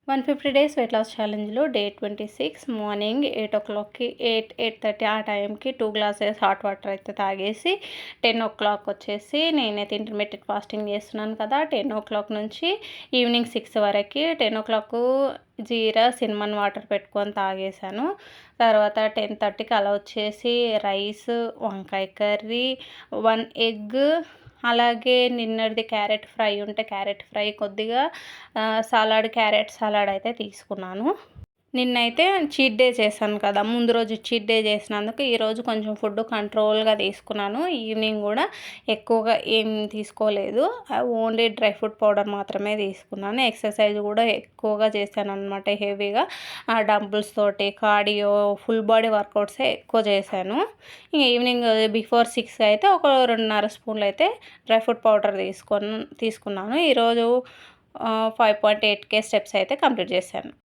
150 days weight loss ఛాలెంజ్‌లో day 26 morning 8:00కి 8:30 ఆ టైంకి 2 గ్లాసెస్ హాట్ వాటర్ అయితే తాగేసి 10:00 వచ్చేసి నేనైతే ఇంటర్మీడియట్ ఫాస్టింగ్ చేస్తున్నాను కదా. 10:00 నుంచి ఈవినింగ్ 6 వరకు 10:00 జీరా సిన్నమన్ వాటర్ పెట్టుకొని తాగేశాను. తర్వాత 10:30కి అలా వచ్చేసి రైస్, వంకాయ కర్రీ, 1 ఎగ్, అలాగే నిన్నటిది క్యారెట్ ఫ్రై ఉంటే క్యారెట్ ఫ్రై, కొద్దిగా సలాడ్, క్యారెట్ సలాడ్ అయితే తీసుకున్నాను. నిన్నైతే చీట్ డే చేశాను కదా, ముందు రోజు చీట్ డే చేసినందుకు ఈరోజు కొంచెం ఫుడ్ కంట్రోల్గా తీసుకున్నాను. ఈవినింగ్ కూడా ఎక్కువగా ఏం తీసుకోలేదు, ఓన్లీ డ్రై ఫ్రూట్ పౌడర్ మాత్రమే తీసుకున్నాను. ఎక్సర్సైజ్ కూడా ఎక్కువగా చేశాను అనమాట, హెవీగా డంబుల్స్ తోటి కార్డియో, ఫుల్ బాడీ వర్కౌట్సే ఎక్కువ చేశాను. ఇంక ఈవినింగ్ బిఫోర్ 6 అయితే ఒక 2.5 స్పూన్లు అయితే డ్రై ఫ్రూట్ పౌడర్ తీసుకున్నాను. ఈరోజు 5.8K స్టెప్స్ అయితే కంప్లీట్ చేశాను.